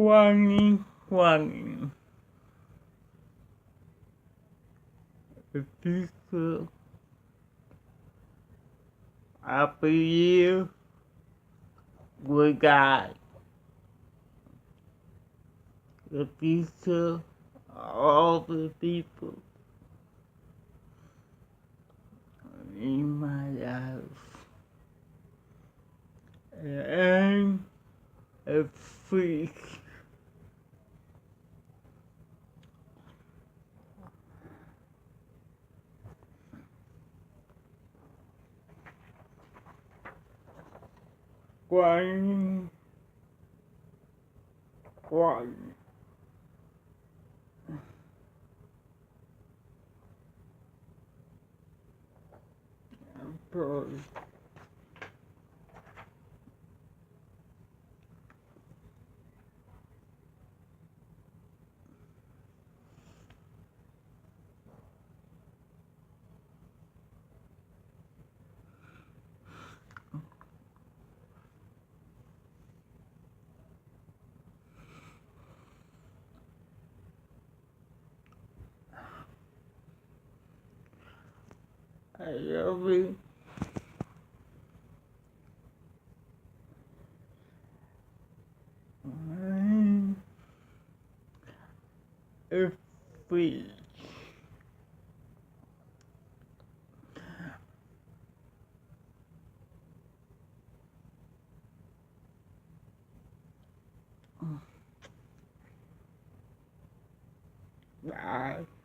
Quang the future after you we got the future of the people in my life and a freak. Quang Pro. I love you. I'm a freak. Bye.